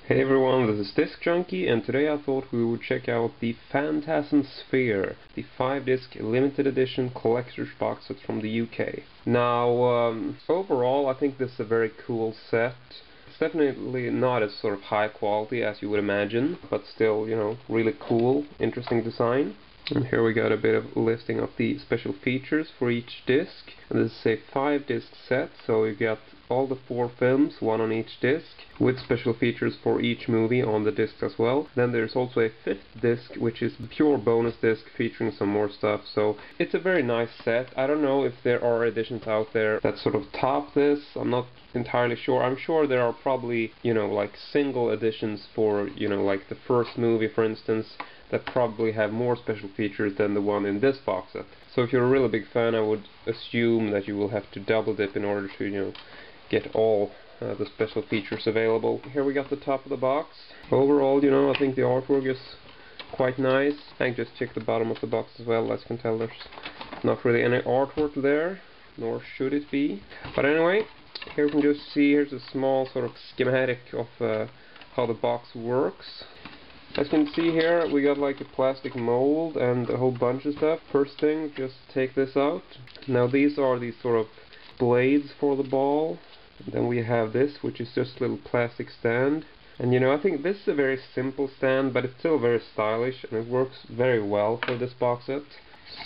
Hey everyone, this is Disc Junkie, and today I thought we would check out the Phantasm Sphere, the 5-disc limited edition collector's box set from the UK. Now, overall I think this is a very cool set. It's definitely not as sort of high quality as you would imagine, but still, you know, really cool, interesting design. And here we got a bit of listing of the special features for each disc. And this is a 5-disc set, so you got all the 4 films, one on each disc, with special features for each movie on the disc as well. Then there's also a 5th disc, which is a pure bonus disc featuring some more stuff. So it's a very nice set. I don't know if there are editions out there that sort of top this. I'm not entirely sure. I'm sure there are probably, you know, like single editions for, you know, like the first movie, for instance, that probably have more special features than the one in this box set. So if you're a really big fan, I would assume that you will have to double dip in order to, you know, get all the special features available. Here we got the top of the box. Overall, you know, I think the artwork is quite nice. I can just check the bottom of the box as well. As you can tell, there's not really any artwork there, nor should it be. But anyway, here we can just see, here's a small sort of schematic of how the box works. As you can see here, we got like a plastic mold and a whole bunch of stuff. First thing, just take this out. Now these are these sort of blades for the ball. And then we have this, which is just a little plastic stand. And you know, I think this is a very simple stand, but it's still very stylish, and it works very well for this box set.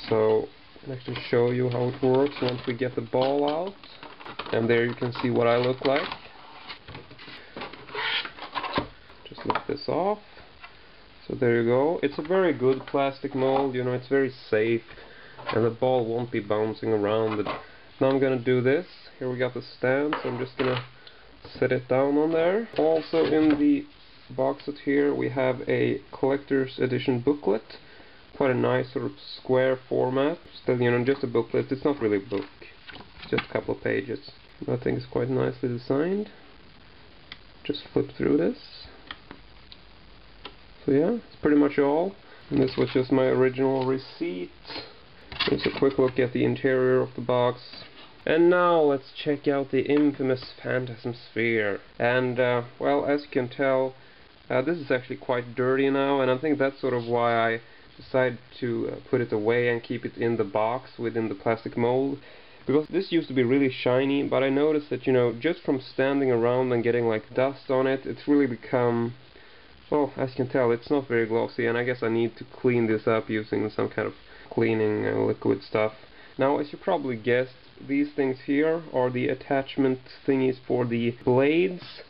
So, I'll actually show you how it works once we get the ball out. And there you can see what I look like. Just lift this off. So there you go. It's a very good plastic mold, you know, it's very safe, and the ball won't be bouncing around. Now I'm gonna do this. Here we got the stand, so I'm just gonna set it down on there. Also in the box set here we have a collector's edition booklet. Quite a nice sort of square format. Still, you know, just a booklet. It's not really a book. It's just a couple of pages. I think it's quite nicely designed. Just flip through this. So yeah, it's pretty much all. And this was just my original receipt. Here's a quick look at the interior of the box. And now let's check out the infamous Phantasm Sphere. And, well, as you can tell, this is actually quite dirty now, and I think that's sort of why I decided to put it away and keep it in the box within the plastic mold. Because this used to be really shiny, but I noticed that, you know, just from standing around and getting like dust on it, it's really become, well, as you can tell, it's not very glossy, and I guess I need to clean this up using some kind of cleaning liquid stuff. Now, as you probably guessed, these things here are the attachment thingies for the blades.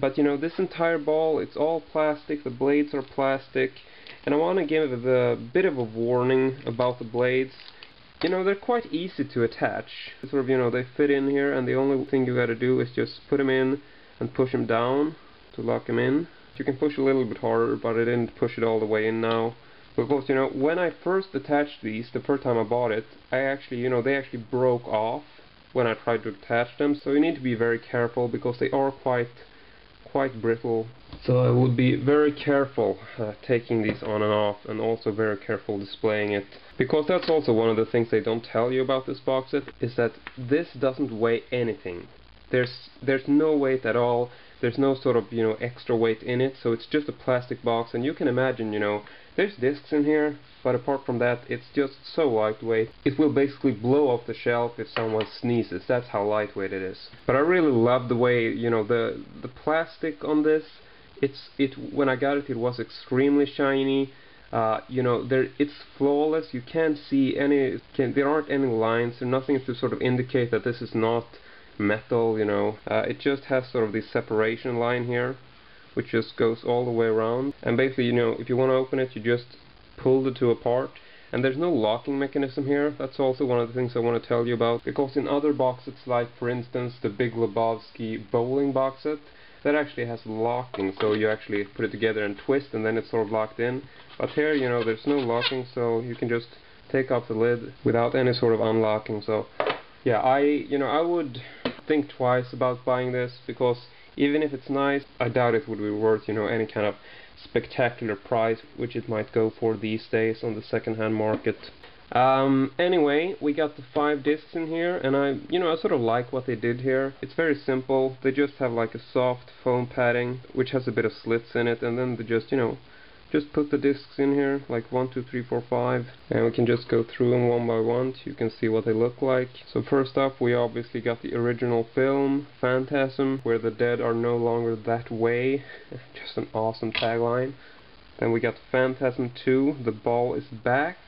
But you know, this entire ball, it's all plastic, the blades are plastic, and I want to give a bit of a warning about the blades. You know, they're quite easy to attach. Sort of, you know, they fit in here, and the only thing you gotta do is just put them in and push them down to lock them in. You can push a little bit harder, but I didn't push it all the way in now. Because, you know, when I first attached these, the first time I bought it, I actually, you know, they actually broke off when I tried to attach them. So you need to be very careful, because they are quite brittle. So I would be very careful taking these on and off, and also very careful displaying it. Because that's also one of the things they don't tell you about this box set, is that this doesn't weigh anything. There's no weight at all. There's no sort of, you know, extra weight in it, so it's just a plastic box, and you can imagine, you know, there's discs in here, but apart from that, it's just so lightweight. It will basically blow off the shelf if someone sneezes. That's how lightweight it is. But I really love the way, you know, the plastic on this. When I got it, it was extremely shiny. You know, it's flawless. You can't see there aren't any lines. There's nothing to sort of indicate that this is not metal, you know. It just has sort of this separation line here, which just goes all the way around. And basically, you know, if you want to open it, you just pull the two apart. And there's no locking mechanism here. That's also one of the things I want to tell you about. Because in other box sets, like for instance the Big Lebowski bowling box set, that actually has locking. So you actually put it together and twist, and then it's sort of locked in. But here, you know, there's no locking, so you can just take off the lid without any sort of unlocking. So yeah, I would think twice about buying this, because even if it's nice, I doubt it would be worth, you know, any kind of spectacular price which it might go for these days on the second-hand market. Anyway, we got the 5 discs in here, and I sort of like what they did here. It's very simple. They just have like a soft foam padding, which has a bit of slits in it, and then they just put the discs in here, like 1, 2, 3, 4, 5, and we can just go through them one by one so you can see what they look like. So first up, we obviously got the original film, Phantasm, where the dead are no longer that way. Just an awesome tagline. Then we got Phantasm 2, The Ball is Back.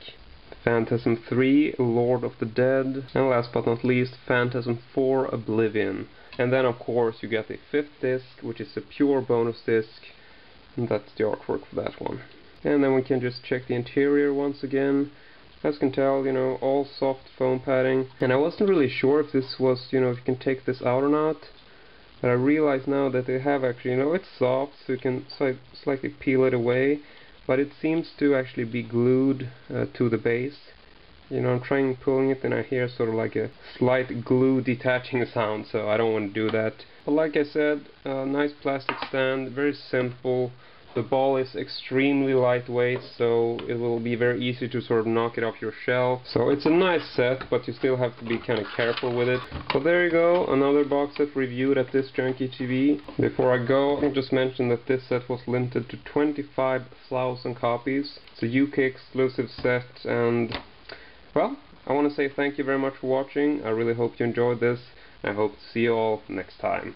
Phantasm 3, Lord of the Dead. And last but not least, Phantasm 4, Oblivion. And then of course you get the 5th disc, which is a pure bonus disc. And that's the artwork for that one. And then we can just check the interior once again. As you can tell, all soft foam padding. And I wasn't really sure if this was, if you can take this out or not. But I realize now that they have actually, it's soft, so you can slightly peel it away. But it seems to actually be glued to the base. I'm trying pulling it and I hear sort of like a slight glue detaching sound, so I don't want to do that. But like I said, nice plastic stand, very simple. The ball is extremely lightweight, so it will be very easy to sort of knock it off your shelf. So it's a nice set, but you still have to be kind of careful with it. So there you go, another box set reviewed at discjunkietv. Before I go, I'll just mention that this set was limited to 25,000 copies. It's a UK exclusive set, and well, I want to say thank you very much for watching. I really hope you enjoyed this. I hope to see you all next time.